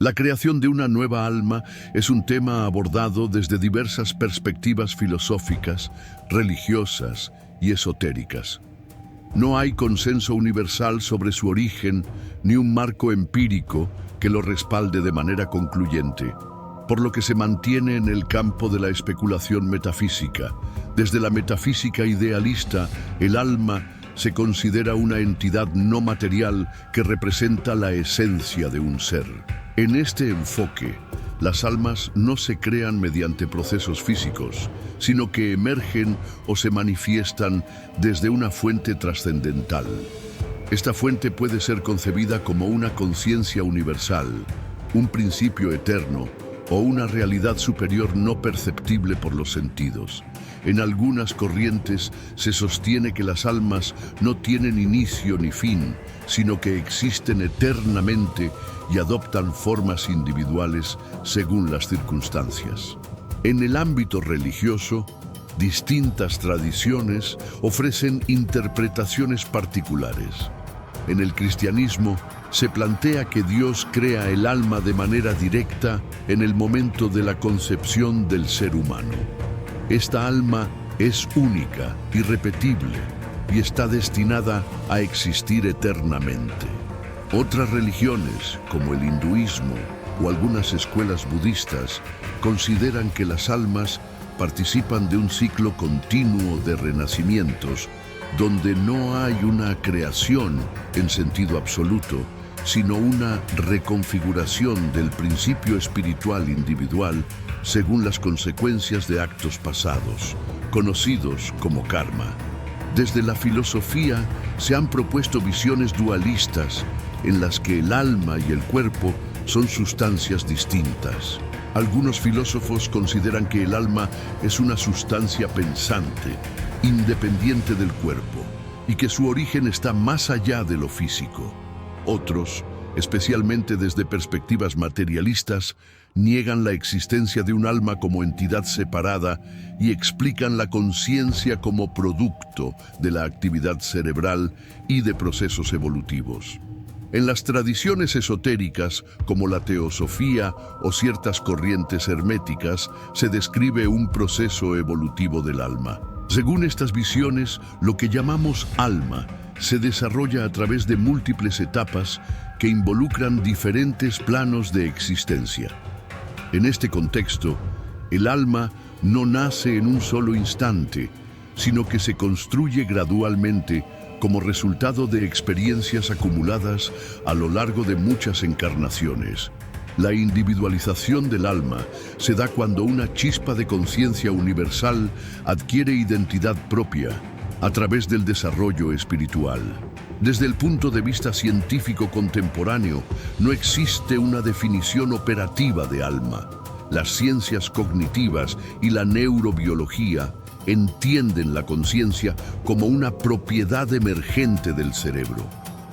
La creación de una nueva alma es un tema abordado desde diversas perspectivas filosóficas, religiosas y esotéricas. No hay consenso universal sobre su origen ni un marco empírico que lo respalde de manera concluyente, por lo que se mantiene en el campo de la especulación metafísica. Desde la metafísica idealista, el alma se considera una entidad no material que representa la esencia de un ser. En este enfoque, las almas no se crean mediante procesos físicos, sino que emergen o se manifiestan desde una fuente trascendental. Esta fuente puede ser concebida como una conciencia universal, un principio eterno o una realidad superior no perceptible por los sentidos. En algunas corrientes se sostiene que las almas no tienen inicio ni fin, sino que existen eternamente y adoptan formas individuales según las circunstancias. En el ámbito religioso, distintas tradiciones ofrecen interpretaciones particulares. En el cristianismo, se plantea que Dios crea el alma de manera directa en el momento de la concepción del ser humano. Esta alma es única, irrepetible y está destinada a existir eternamente. Otras religiones, como el hinduismo o algunas escuelas budistas, consideran que las almas participan de un ciclo continuo de renacimientos donde no hay una creación en sentido absoluto, sino una reconfiguración del principio espiritual individual según las consecuencias de actos pasados, conocidos como karma. Desde la filosofía se han propuesto visiones dualistas en las que el alma y el cuerpo son sustancias distintas. Algunos filósofos consideran que el alma es una sustancia pensante, independiente del cuerpo, y que su origen está más allá de lo físico. Otros, especialmente desde perspectivas materialistas, niegan la existencia de un alma como entidad separada y explican la conciencia como producto de la actividad cerebral y de procesos evolutivos. En las tradiciones esotéricas, como la teosofía o ciertas corrientes herméticas, se describe un proceso evolutivo del alma. Según estas visiones, lo que llamamos alma se desarrolla a través de múltiples etapas que involucran diferentes planos de existencia. En este contexto, el alma no nace en un solo instante, sino que se construye gradualmente como resultado de experiencias acumuladas a lo largo de muchas encarnaciones. La individualización del alma se da cuando una chispa de conciencia universal adquiere identidad propia a través del desarrollo espiritual. Desde el punto de vista científico contemporáneo, no existe una definición operativa de alma. Las ciencias cognitivas y la neurobiología entienden la conciencia como una propiedad emergente del cerebro.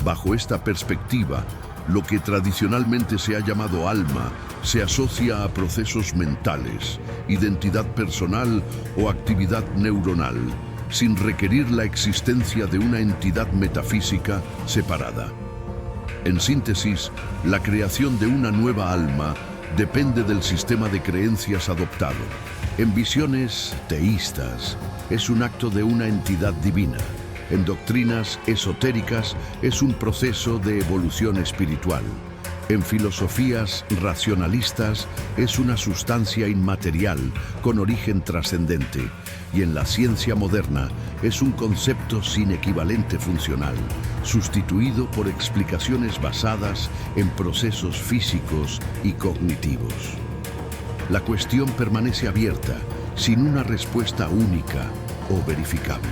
Bajo esta perspectiva, lo que tradicionalmente se ha llamado alma se asocia a procesos mentales, identidad personal o actividad neuronal, sin requerir la existencia de una entidad metafísica separada. En síntesis, la creación de una nueva alma depende del sistema de creencias adoptado. En visiones teístas, es un acto de una entidad divina. En doctrinas esotéricas, es un proceso de evolución espiritual. En filosofías racionalistas, es una sustancia inmaterial con origen trascendente. Y en la ciencia moderna, es un concepto sin equivalente funcional, sustituido por explicaciones basadas en procesos físicos y cognitivos. La cuestión permanece abierta, sin una respuesta única o verificable.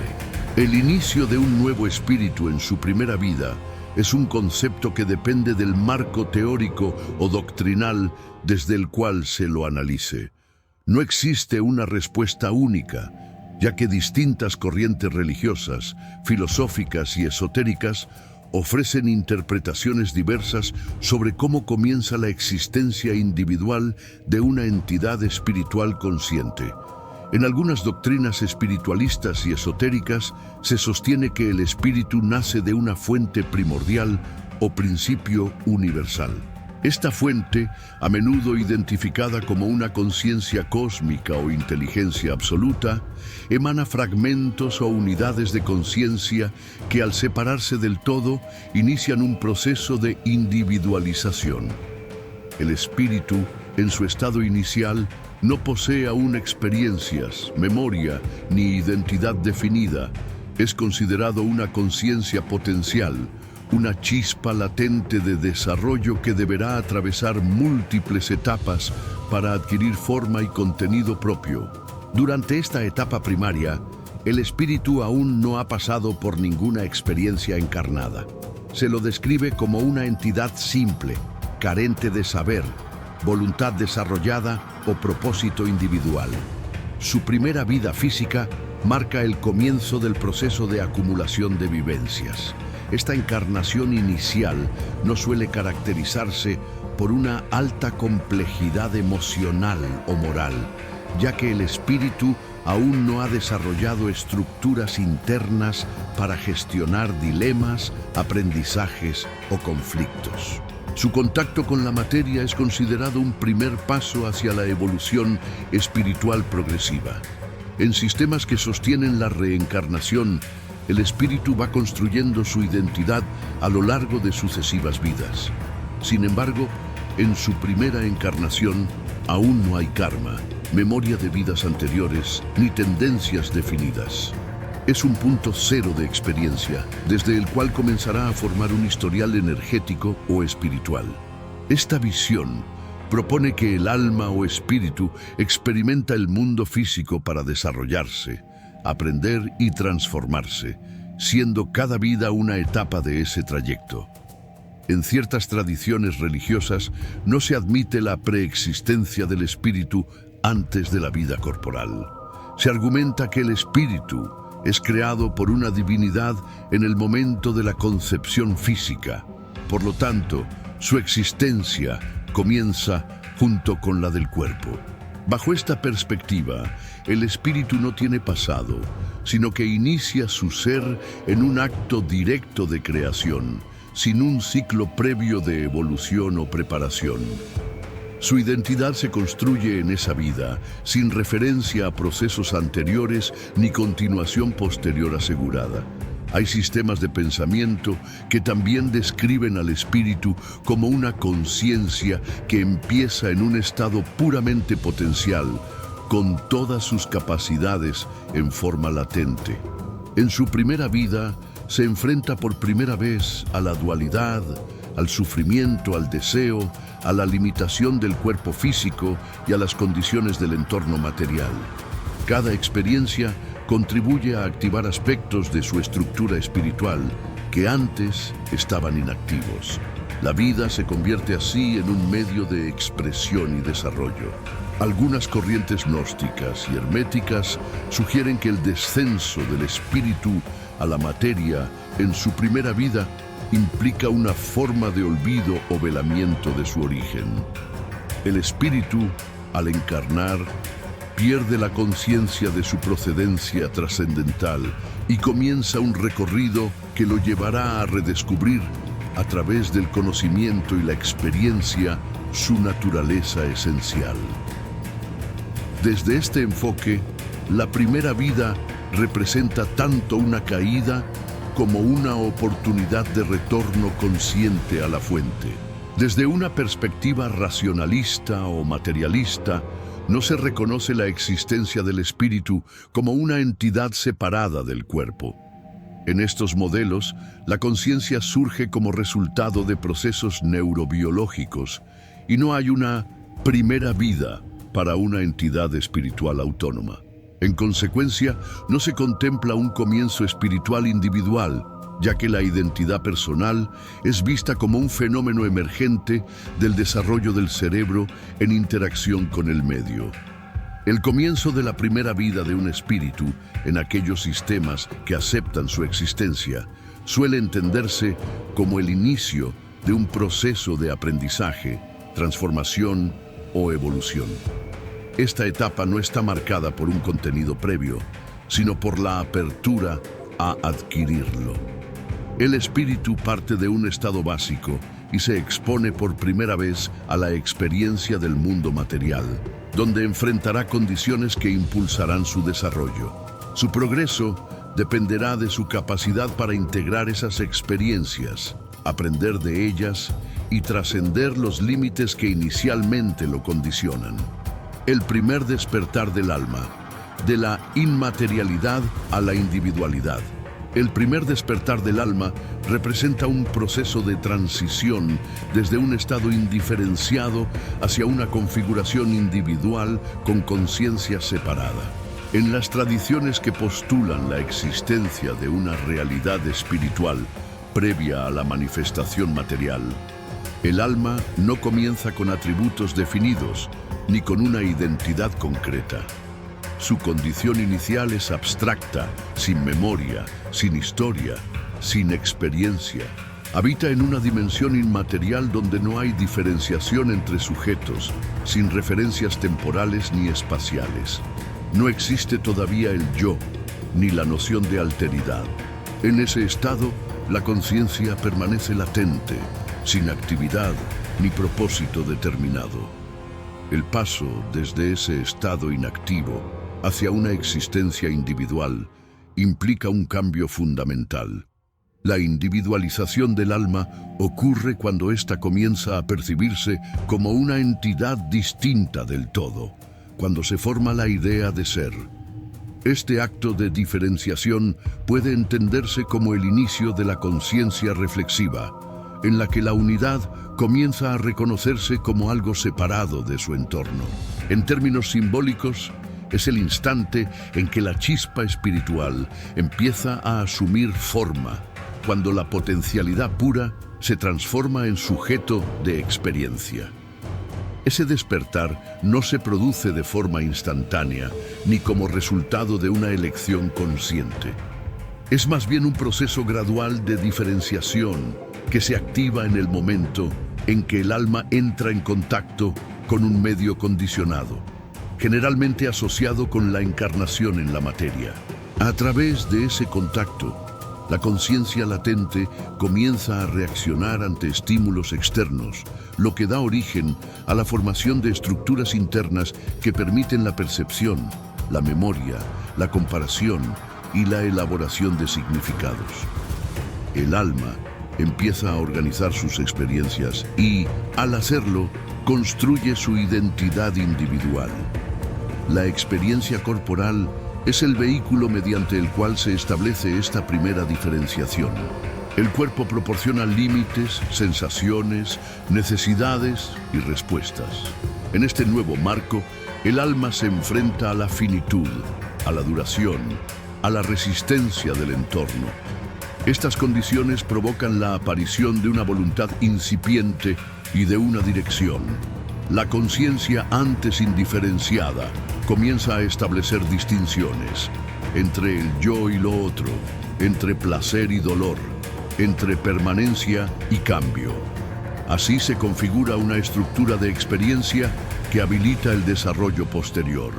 El inicio de un nuevo espíritu en su primera vida es un concepto que depende del marco teórico o doctrinal desde el cual se lo analice. No existe una respuesta única, ya que distintas corrientes religiosas, filosóficas y esotéricas ofrecen interpretaciones diversas sobre cómo comienza la existencia individual de una entidad espiritual consciente. En algunas doctrinas espiritualistas y esotéricas se sostiene que el espíritu nace de una fuente primordial o principio universal. Esta fuente, a menudo identificada como una conciencia cósmica o inteligencia absoluta, emana fragmentos o unidades de conciencia que al separarse del todo inician un proceso de individualización. El espíritu, en su estado inicial, no posee aún experiencias, memoria ni identidad definida. Es considerado una conciencia potencial, una chispa latente de desarrollo que deberá atravesar múltiples etapas para adquirir forma y contenido propio. Durante esta etapa primaria, el espíritu aún no ha pasado por ninguna experiencia encarnada. Se lo describe como una entidad simple, carente de saber, voluntad desarrollada o propósito individual. Su primera vida física marca el comienzo del proceso de acumulación de vivencias. Esta encarnación inicial no suele caracterizarse por una alta complejidad emocional o moral, ya que el espíritu aún no ha desarrollado estructuras internas para gestionar dilemas, aprendizajes o conflictos. Su contacto con la materia es considerado un primer paso hacia la evolución espiritual progresiva. En sistemas que sostienen la reencarnación, el espíritu va construyendo su identidad a lo largo de sucesivas vidas. Sin embargo, en su primera encarnación aún no hay karma, memoria de vidas anteriores, ni tendencias definidas. Es un punto cero de experiencia, desde el cual comenzará a formar un historial energético o espiritual. Esta visión propone que el alma o espíritu experimenta el mundo físico para desarrollarse, aprender y transformarse, siendo cada vida una etapa de ese trayecto. En ciertas tradiciones religiosas no se admite la preexistencia del espíritu antes de la vida corporal. Se argumenta que el espíritu es creado por una divinidad en el momento de la concepción física. Por lo tanto, su existencia comienza junto con la del cuerpo. Bajo esta perspectiva, el espíritu no tiene pasado, sino que inicia su ser en un acto directo de creación, sin un ciclo previo de evolución o preparación. Su identidad se construye en esa vida, sin referencia a procesos anteriores ni continuación posterior asegurada. Hay sistemas de pensamiento que también describen al espíritu como una conciencia que empieza en un estado puramente potencial, con todas sus capacidades en forma latente. En su primera vida, se enfrenta por primera vez a la dualidad, al sufrimiento, al deseo, a la limitación del cuerpo físico y a las condiciones del entorno material. Cada experiencia contribuye a activar aspectos de su estructura espiritual que antes estaban inactivos. La vida se convierte así en un medio de expresión y desarrollo. Algunas corrientes gnósticas y herméticas sugieren que el descenso del espíritu a la materia en su primera vida implica una forma de olvido o velamiento de su origen. El espíritu, al encarnar, pierde la conciencia de su procedencia trascendental y comienza un recorrido que lo llevará a redescubrir, a través del conocimiento y la experiencia, su naturaleza esencial. Desde este enfoque, la primera vida representa tanto una caída como una oportunidad de retorno consciente a la fuente. Desde una perspectiva racionalista o materialista, no se reconoce la existencia del espíritu como una entidad separada del cuerpo. En estos modelos, la conciencia surge como resultado de procesos neurobiológicos y no hay una primera vida para una entidad espiritual autónoma. En consecuencia, no se contempla un comienzo espiritual individual, ya que la identidad personal es vista como un fenómeno emergente del desarrollo del cerebro en interacción con el medio. El comienzo de la primera vida de un espíritu en aquellos sistemas que aceptan su existencia suele entenderse como el inicio de un proceso de aprendizaje, transformación o evolución. Esta etapa no está marcada por un contenido previo, sino por la apertura a adquirirlo. El espíritu parte de un estado básico y se expone por primera vez a la experiencia del mundo material, donde enfrentará condiciones que impulsarán su desarrollo. Su progreso dependerá de su capacidad para integrar esas experiencias, aprender de ellas y trascender los límites que inicialmente lo condicionan. El primer despertar del alma, de la inmaterialidad a la individualidad. El primer despertar del alma representa un proceso de transición desde un estado indiferenciado hacia una configuración individual con conciencia separada. En las tradiciones que postulan la existencia de una realidad espiritual previa a la manifestación material, el alma no comienza con atributos definidos ni con una identidad concreta. Su condición inicial es abstracta, sin memoria, sin historia, sin experiencia. Habita en una dimensión inmaterial donde no hay diferenciación entre sujetos, sin referencias temporales ni espaciales. No existe todavía el yo, ni la noción de alteridad. En ese estado, la conciencia permanece latente, sin actividad ni propósito determinado. El paso desde ese estado inactivo hacia una existencia individual implica un cambio fundamental. La individualización del alma ocurre cuando ésta comienza a percibirse como una entidad distinta del todo, cuando se forma la idea de ser. Este acto de diferenciación puede entenderse como el inicio de la conciencia reflexiva, en la que la unidad comienza a reconocerse como algo separado de su entorno. En términos simbólicos, es el instante en que la chispa espiritual empieza a asumir forma, cuando la potencialidad pura se transforma en sujeto de experiencia. Ese despertar no se produce de forma instantánea, ni como resultado de una elección consciente. Es más bien un proceso gradual de diferenciación que se activa en el momento en que el alma entra en contacto con un medio condicionado, generalmente asociado con la encarnación en la materia. A través de ese contacto, la conciencia latente comienza a reaccionar ante estímulos externos, lo que da origen a la formación de estructuras internas que permiten la percepción, la memoria, la comparación y la elaboración de significados. El alma empieza a organizar sus experiencias y, al hacerlo, construye su identidad individual. La experiencia corporal es el vehículo mediante el cual se establece esta primera diferenciación. El cuerpo proporciona límites, sensaciones, necesidades y respuestas. En este nuevo marco, el alma se enfrenta a la finitud, a la duración, a la resistencia del entorno. Estas condiciones provocan la aparición de una voluntad incipiente y de una dirección. La conciencia antes indiferenciada comienza a establecer distinciones entre el yo y lo otro, entre placer y dolor, entre permanencia y cambio. Así se configura una estructura de experiencia que habilita el desarrollo posterior.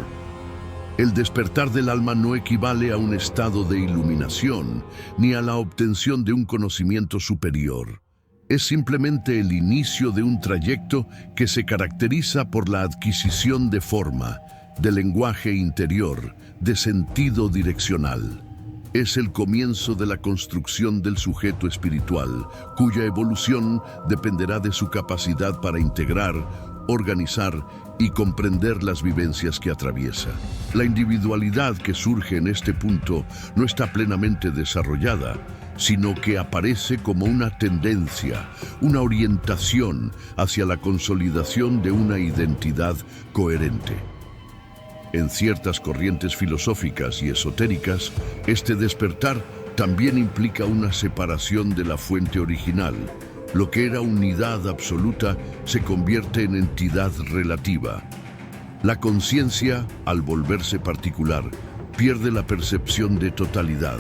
El despertar del alma no equivale a un estado de iluminación ni a la obtención de un conocimiento superior. Es simplemente el inicio de un trayecto que se caracteriza por la adquisición de forma, de lenguaje interior, de sentido direccional. Es el comienzo de la construcción del sujeto espiritual, cuya evolución dependerá de su capacidad para integrar, organizar y comprender las vivencias que atraviesa. La individualidad que surge en este punto no está plenamente desarrollada, sino que aparece como una tendencia, una orientación hacia la consolidación de una identidad coherente. En ciertas corrientes filosóficas y esotéricas, este despertar también implica una separación de la fuente original. Lo que era unidad absoluta se convierte en entidad relativa. La conciencia, al volverse particular, pierde la percepción de totalidad.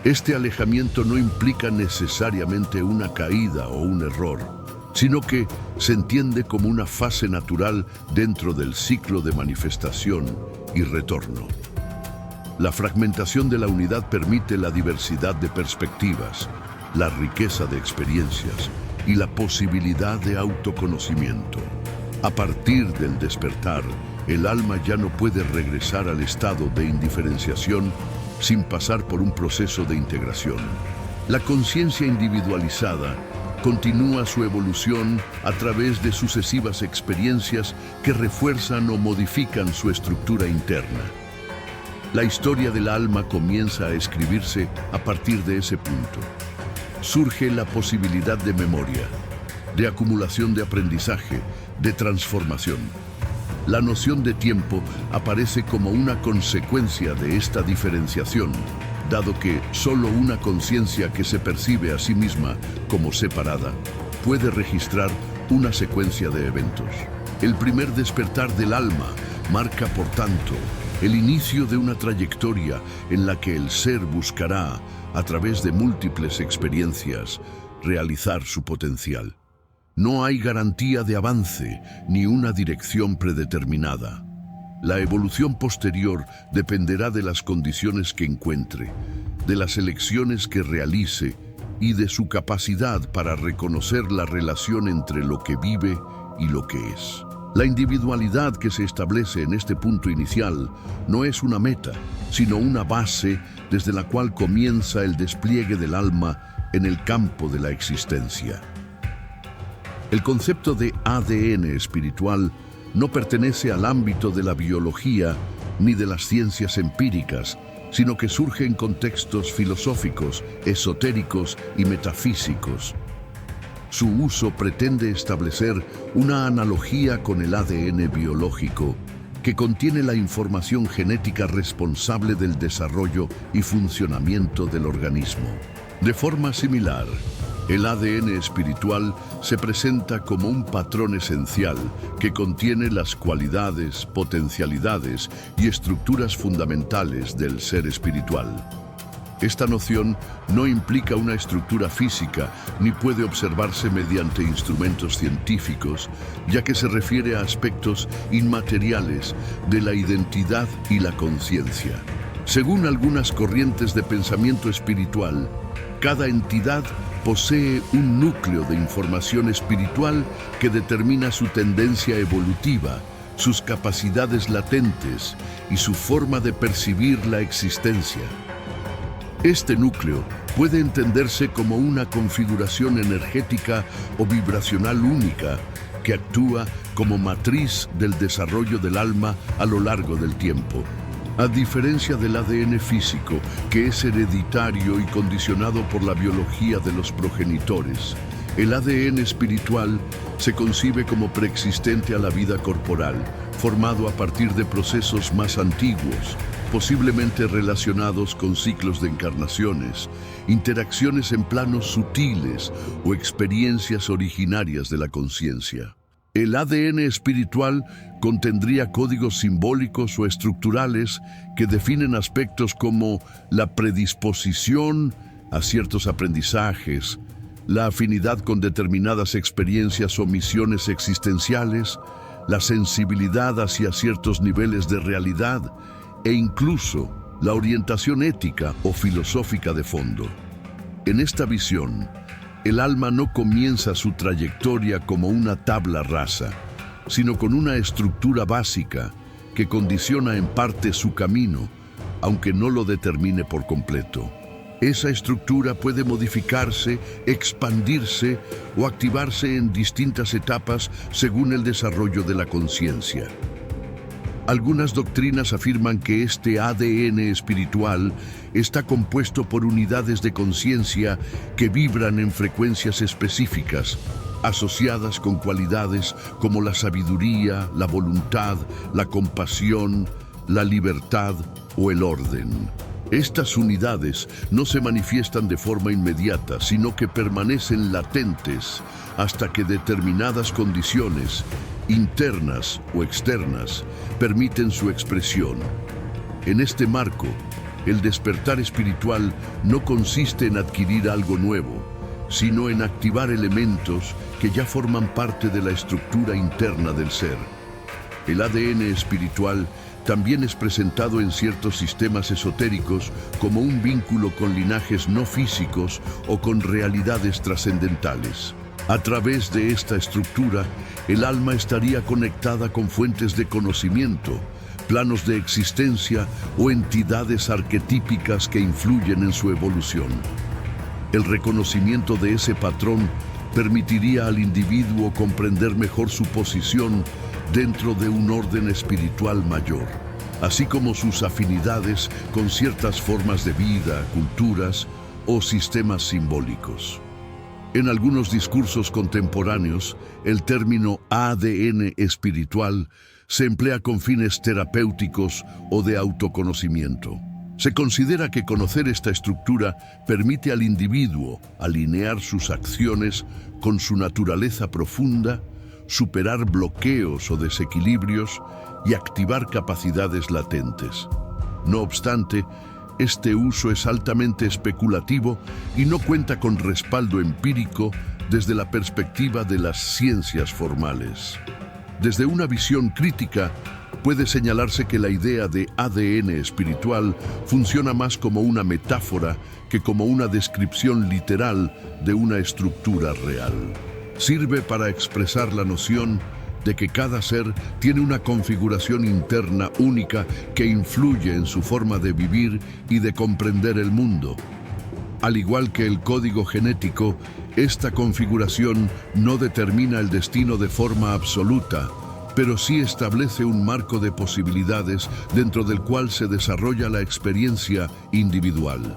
Este alejamiento no implica necesariamente una caída o un error, sino que se entiende como una fase natural dentro del ciclo de manifestación y retorno. La fragmentación de la unidad permite la diversidad de perspectivas, la riqueza de experiencias y la posibilidad de autoconocimiento. A partir del despertar, el alma ya no puede regresar al estado de indiferenciación sin pasar por un proceso de integración. La conciencia individualizada continúa su evolución a través de sucesivas experiencias que refuerzan o modifican su estructura interna. La historia del alma comienza a escribirse a partir de ese punto. Surge la posibilidad de memoria, de acumulación de aprendizaje, de transformación. La noción de tiempo aparece como una consecuencia de esta diferenciación, dado que solo una conciencia que se percibe a sí misma como separada puede registrar una secuencia de eventos. El primer despertar del alma marca, por tanto, el inicio de una trayectoria en la que el ser buscará, a través de múltiples experiencias, realizar su potencial. No hay garantía de avance ni una dirección predeterminada. La evolución posterior dependerá de las condiciones que encuentre, de las elecciones que realice y de su capacidad para reconocer la relación entre lo que vive y lo que es. La individualidad que se establece en este punto inicial no es una meta, sino una base desde la cual comienza el despliegue del alma en el campo de la existencia. El concepto de ADN espiritual no pertenece al ámbito de la biología ni de las ciencias empíricas, sino que surge en contextos filosóficos, esotéricos y metafísicos. Su uso pretende establecer una analogía con el ADN biológico, que contiene la información genética responsable del desarrollo y funcionamiento del organismo. De forma similar, el ADN espiritual se presenta como un patrón esencial que contiene las cualidades, potencialidades y estructuras fundamentales del ser espiritual. Esta noción no implica una estructura física ni puede observarse mediante instrumentos científicos, ya que se refiere a aspectos inmateriales de la identidad y la conciencia. Según algunas corrientes de pensamiento espiritual, cada entidad posee un núcleo de información espiritual que determina su tendencia evolutiva, sus capacidades latentes y su forma de percibir la existencia. Este núcleo puede entenderse como una configuración energética o vibracional única que actúa como matriz del desarrollo del alma a lo largo del tiempo. A diferencia del ADN físico, que es hereditario y condicionado por la biología de los progenitores, el ADN espiritual se concibe como preexistente a la vida corporal, formado a partir de procesos más antiguos, posiblemente relacionados con ciclos de encarnaciones, interacciones en planos sutiles o experiencias originarias de la conciencia. El ADN espiritual contendría códigos simbólicos o estructurales que definen aspectos como la predisposición a ciertos aprendizajes, la afinidad con determinadas experiencias o misiones existenciales, la sensibilidad hacia ciertos niveles de realidad e incluso la orientación ética o filosófica de fondo. En esta visión, el alma no comienza su trayectoria como una tabla rasa, sino con una estructura básica que condiciona en parte su camino, aunque no lo determine por completo. Esa estructura puede modificarse, expandirse o activarse en distintas etapas según el desarrollo de la conciencia. Algunas doctrinas afirman que este ADN espiritual está compuesto por unidades de conciencia que vibran en frecuencias específicas, asociadas con cualidades como la sabiduría, la voluntad, la compasión, la libertad o el orden. Estas unidades no se manifiestan de forma inmediata, sino que permanecen latentes hasta que determinadas condiciones, internas o externas, permiten su expresión. En este marco, el despertar espiritual no consiste en adquirir algo nuevo, sino en activar elementos que ya forman parte de la estructura interna del ser. El ADN espiritual también es presentado en ciertos sistemas esotéricos como un vínculo con linajes no físicos o con realidades trascendentales. A través de esta estructura, el alma estaría conectada con fuentes de conocimiento, planos de existencia o entidades arquetípicas que influyen en su evolución. El reconocimiento de ese patrón permitiría al individuo comprender mejor su posición dentro de un orden espiritual mayor, así como sus afinidades con ciertas formas de vida, culturas o sistemas simbólicos. En algunos discursos contemporáneos, el término ADN espiritual se emplea con fines terapéuticos o de autoconocimiento. Se considera que conocer esta estructura permite al individuo alinear sus acciones con su naturaleza profunda, superar bloqueos o desequilibrios y activar capacidades latentes. No obstante, este uso es altamente especulativo y no cuenta con respaldo empírico desde la perspectiva de las ciencias formales. Desde una visión crítica, puede señalarse que la idea de ADN espiritual funciona más como una metáfora que como una descripción literal de una estructura real. Sirve para expresar la noción de que cada ser tiene una configuración interna única que influye en su forma de vivir y de comprender el mundo. Al igual que el código genético, esta configuración no determina el destino de forma absoluta, pero sí establece un marco de posibilidades dentro del cual se desarrolla la experiencia individual.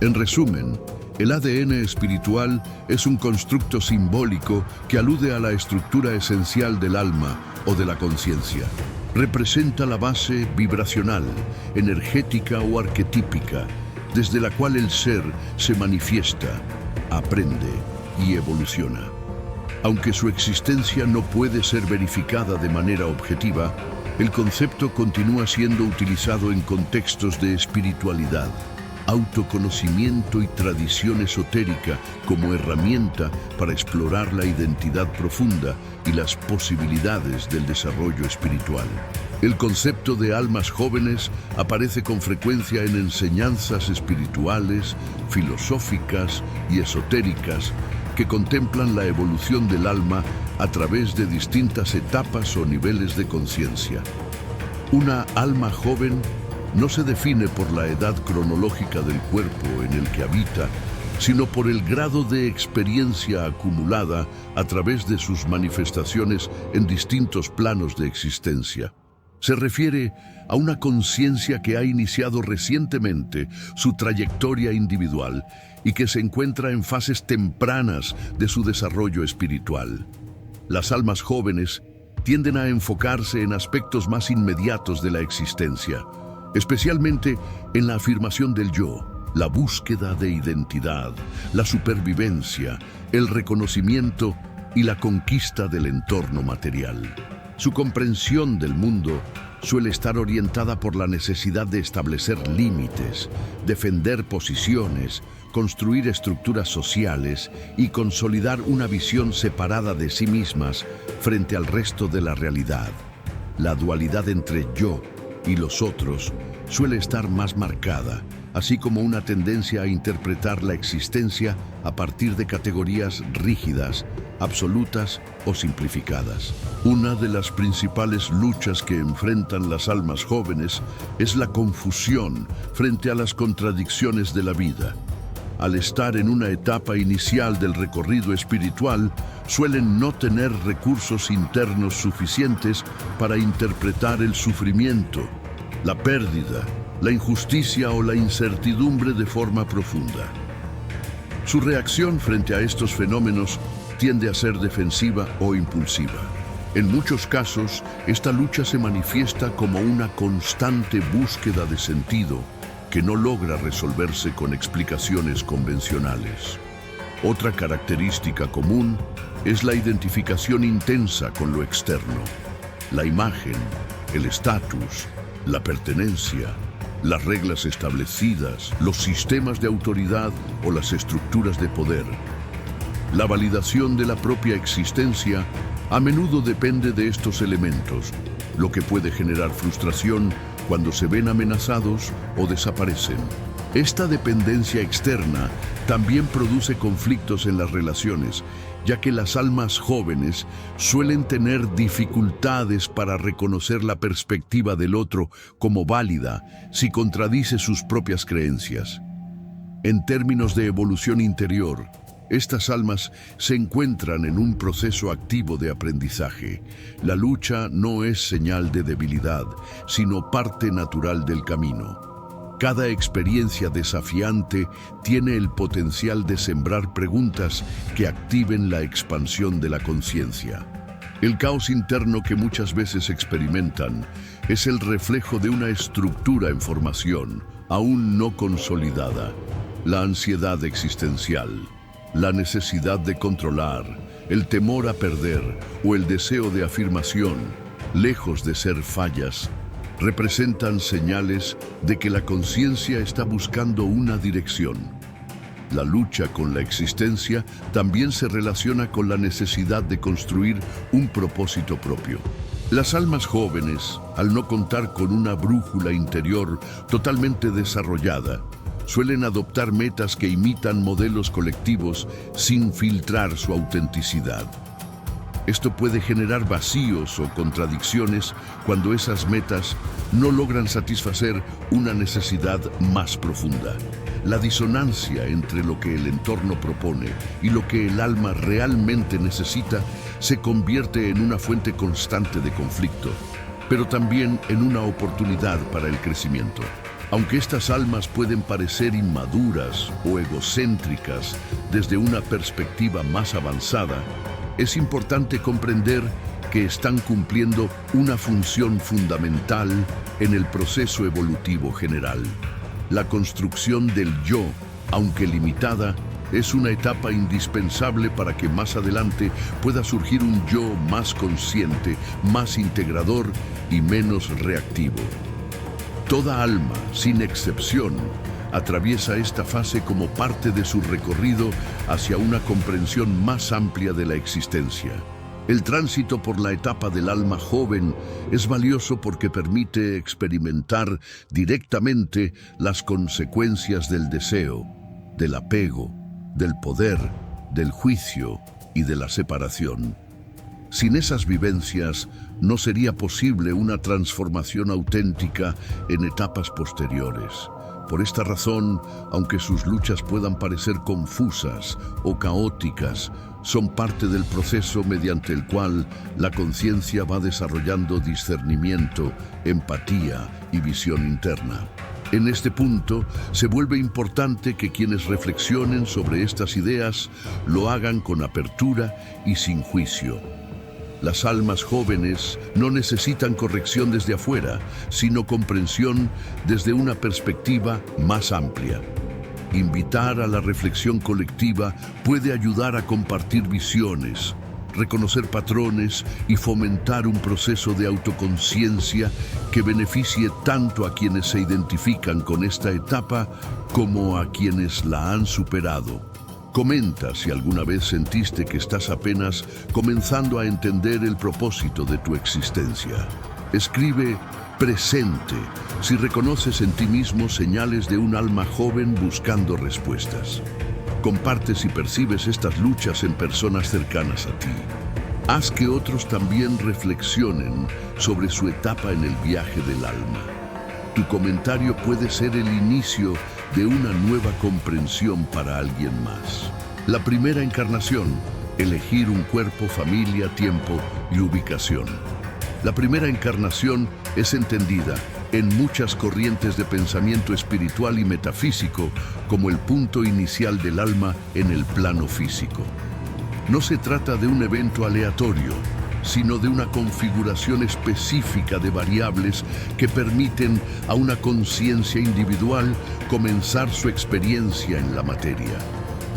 En resumen, el ADN espiritual es un constructo simbólico que alude a la estructura esencial del alma o de la conciencia. Representa la base vibracional, energética o arquetípica, desde la cual el ser se manifiesta, aprende y evoluciona. Aunque su existencia no puede ser verificada de manera objetiva, el concepto continúa siendo utilizado en contextos de espiritualidad, autoconocimiento y tradición esotérica como herramienta para explorar la identidad profunda y las posibilidades del desarrollo espiritual. El concepto de almas jóvenes aparece con frecuencia en enseñanzas espirituales, filosóficas y esotéricas que contemplan la evolución del alma a través de distintas etapas o niveles de conciencia. Una alma joven no se define por la edad cronológica del cuerpo en el que habita, sino por el grado de experiencia acumulada a través de sus manifestaciones en distintos planos de existencia. Se refiere a una conciencia que ha iniciado recientemente su trayectoria individual y que se encuentra en fases tempranas de su desarrollo espiritual. Las almas jóvenes tienden a enfocarse en aspectos más inmediatos de la existencia, especialmente en la afirmación del yo, la búsqueda de identidad, la supervivencia, el reconocimiento y la conquista del entorno material. Su comprensión del mundo suele estar orientada por la necesidad de establecer límites, defender posiciones, construir estructuras sociales y consolidar una visión separada de sí mismas frente al resto de la realidad. La dualidad entre yo y los otros suele estar más marcada, así como una tendencia a interpretar la existencia a partir de categorías rígidas, absolutas o simplificadas. Una de las principales luchas que enfrentan las almas jóvenes es la confusión frente a las contradicciones de la vida. Al estar en una etapa inicial del recorrido espiritual, suelen no tener recursos internos suficientes para interpretar el sufrimiento, la pérdida, la injusticia o la incertidumbre de forma profunda. Su reacción frente a estos fenómenos tiende a ser defensiva o impulsiva. En muchos casos, esta lucha se manifiesta como una constante búsqueda de sentido que no logra resolverse con explicaciones convencionales. Otra característica común es la identificación intensa con lo externo. La imagen, el estatus, la pertenencia, las reglas establecidas, los sistemas de autoridad o las estructuras de poder. La validación de la propia existencia a menudo depende de estos elementos, lo que puede generar frustración cuando se ven amenazados o desaparecen. Esta dependencia externa también produce conflictos en las relaciones ya que las almas jóvenes suelen tener dificultades para reconocer la perspectiva del otro como válida si contradice sus propias creencias. En términos de evolución interior, estas almas se encuentran en un proceso activo de aprendizaje. La lucha no es señal de debilidad, sino parte natural del camino. Cada experiencia desafiante tiene el potencial de sembrar preguntas que activen la expansión de la conciencia. El caos interno que muchas veces experimentan es el reflejo de una estructura en formación, aún no consolidada. La ansiedad existencial, la necesidad de controlar, el temor a perder o el deseo de afirmación, lejos de ser fallas, representan señales de que la conciencia está buscando una dirección. La lucha con la existencia también se relaciona con la necesidad de construir un propósito propio. Las almas jóvenes, al no contar con una brújula interior totalmente desarrollada, suelen adoptar metas que imitan modelos colectivos sin filtrar su autenticidad. Esto puede generar vacíos o contradicciones cuando esas metas no logran satisfacer una necesidad más profunda. La disonancia entre lo que el entorno propone y lo que el alma realmente necesita se convierte en una fuente constante de conflicto, pero también en una oportunidad para el crecimiento. Aunque estas almas pueden parecer inmaduras o egocéntricas desde una perspectiva más avanzada, es importante comprender que están cumpliendo una función fundamental en el proceso evolutivo general. La construcción del yo, aunque limitada, es una etapa indispensable para que más adelante pueda surgir un yo más consciente, más integrador y menos reactivo. Toda alma, sin excepción, atraviesa esta fase como parte de su recorrido hacia una comprensión más amplia de la existencia. El tránsito por la etapa del alma joven es valioso porque permite experimentar directamente las consecuencias del deseo, del apego, del poder, del juicio y de la separación. Sin esas vivencias, no sería posible una transformación auténtica en etapas posteriores. Por esta razón, aunque sus luchas puedan parecer confusas o caóticas, son parte del proceso mediante el cual la conciencia va desarrollando discernimiento, empatía y visión interna. En este punto, se vuelve importante que quienes reflexionen sobre estas ideas lo hagan con apertura y sin juicio. Las almas jóvenes no necesitan corrección desde afuera, sino comprensión desde una perspectiva más amplia. Invitar a la reflexión colectiva puede ayudar a compartir visiones, reconocer patrones y fomentar un proceso de autoconciencia que beneficie tanto a quienes se identifican con esta etapa como a quienes la han superado. Comenta si alguna vez sentiste que estás apenas comenzando a entender el propósito de tu existencia. Escribe presente si reconoces en ti mismo señales de un alma joven buscando respuestas. Comparte si percibes estas luchas en personas cercanas a ti. Haz que otros también reflexionen sobre su etapa en el viaje del alma. Tu comentario puede ser el inicio de una nueva comprensión para alguien más. La primera encarnación, elegir un cuerpo, familia, tiempo y ubicación. La primera encarnación es entendida en muchas corrientes de pensamiento espiritual y metafísico como el punto inicial del alma en el plano físico. No se trata de un evento aleatorio, sino de una configuración específica de variables que permiten a una conciencia individual comenzar su experiencia en la materia.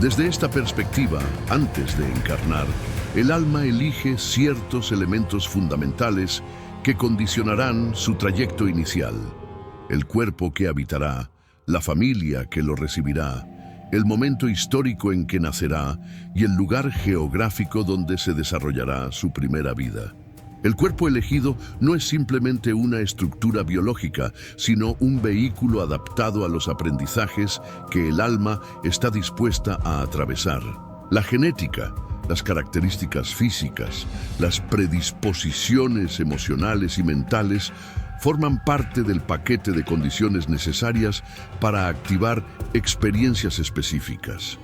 Desde esta perspectiva, antes de encarnar, el alma elige ciertos elementos fundamentales que condicionarán su trayecto inicial: el cuerpo que habitará, la familia que lo recibirá, el momento histórico en que nacerá y el lugar geográfico donde se desarrollará su primera vida. El cuerpo elegido no es simplemente una estructura biológica, sino un vehículo adaptado a los aprendizajes que el alma está dispuesta a atravesar. La genética, las características físicas, las predisposiciones emocionales y mentales forman parte del paquete de condiciones necesarias para activar experiencias específicas.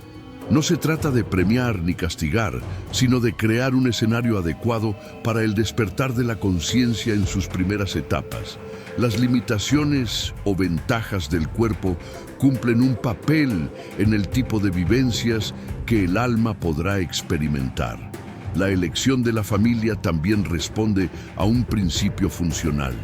No se trata de premiar ni castigar, sino de crear un escenario adecuado para el despertar de la conciencia en sus primeras etapas. Las limitaciones o ventajas del cuerpo cumplen un papel en el tipo de vivencias que el alma podrá experimentar. La elección de la familia también responde a un principio funcional.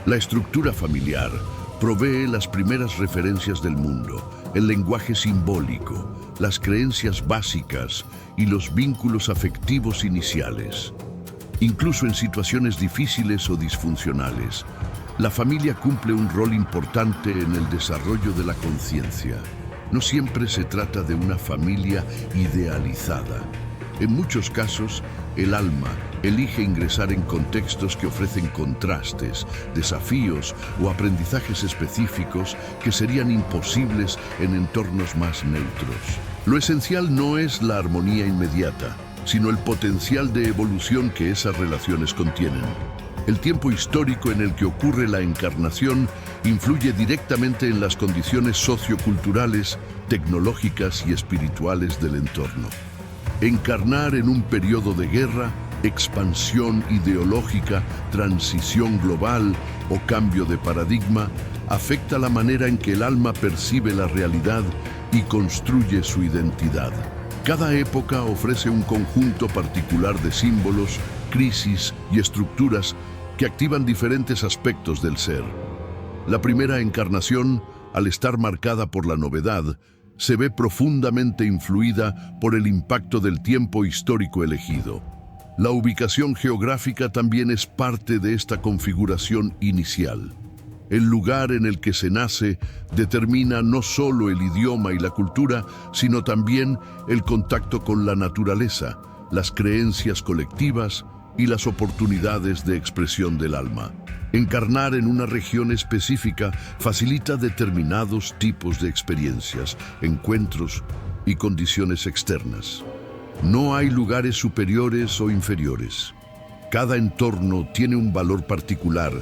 La estructura familiar provee las primeras referencias del mundo, el lenguaje simbólico, las creencias básicas y los vínculos afectivos iniciales. Incluso en situaciones difíciles o disfuncionales, la familia cumple un rol importante en el desarrollo de la conciencia. No siempre se trata de una familia idealizada. En muchos casos, el alma elige ingresar en contextos que ofrecen contrastes, desafíos o aprendizajes específicos que serían imposibles en entornos más neutros. Lo esencial no es la armonía inmediata, sino el potencial de evolución que esas relaciones contienen. El tiempo histórico en el que ocurre la encarnación influye directamente en las condiciones socioculturales, tecnológicas y espirituales del entorno. Encarnar en un periodo de guerra, expansión ideológica, transición global o cambio de paradigma afecta la manera en que el alma percibe la realidad y construye su identidad. Cada época ofrece un conjunto particular de símbolos, crisis y estructuras que activan diferentes aspectos del ser. La primera encarnación, al estar marcada por la novedad, se ve profundamente influida por el impacto del tiempo histórico elegido. La ubicación geográfica también es parte de esta configuración inicial. El lugar en el que se nace determina no solo el idioma y la cultura, sino también el contacto con la naturaleza, las creencias colectivas y las oportunidades de expresión del alma. Encarnar en una región específica facilita determinados tipos de experiencias, encuentros y condiciones externas. No hay lugares superiores o inferiores. Cada entorno tiene un valor particular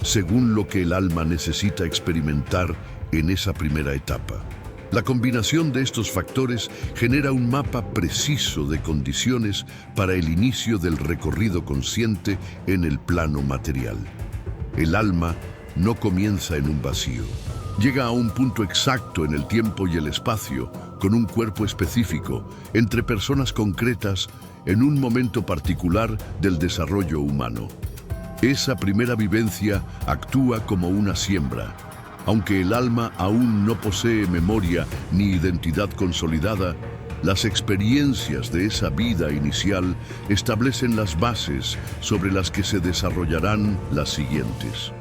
según lo que el alma necesita experimentar en esa primera etapa. La combinación de estos factores genera un mapa preciso de condiciones para el inicio del recorrido consciente en el plano material. El alma no comienza en un vacío. Llega a un punto exacto en el tiempo y el espacio, con un cuerpo específico, entre personas concretas, en un momento particular del desarrollo humano. Esa primera vivencia actúa como una siembra. Aunque el alma aún no posee memoria ni identidad consolidada, las experiencias de esa vida inicial establecen las bases sobre las que se desarrollarán las siguientes.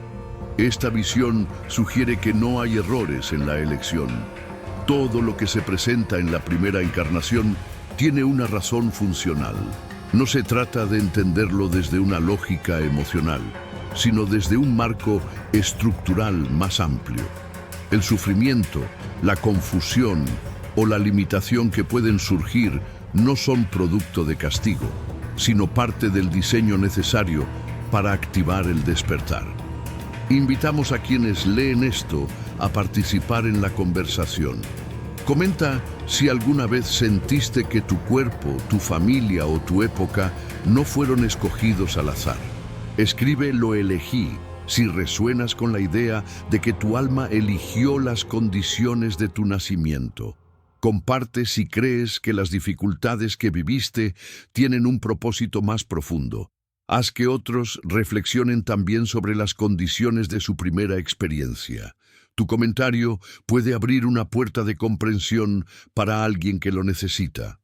Esta visión sugiere que no hay errores en la elección. Todo lo que se presenta en la primera encarnación tiene una razón funcional. No se trata de entenderlo desde una lógica emocional, sino desde un marco estructural más amplio. El sufrimiento, la confusión o la limitación que pueden surgir no son producto de castigo, sino parte del diseño necesario para activar el despertar. Invitamos a quienes leen esto a participar en la conversación. Comenta si alguna vez sentiste que tu cuerpo, tu familia o tu época no fueron escogidos al azar. Escribe "lo elegí" si resuenas con la idea de que tu alma eligió las condiciones de tu nacimiento. Comparte si crees que las dificultades que viviste tienen un propósito más profundo. Haz que otros reflexionen también sobre las condiciones de su primera experiencia. Tu comentario puede abrir una puerta de comprensión para alguien que lo necesita.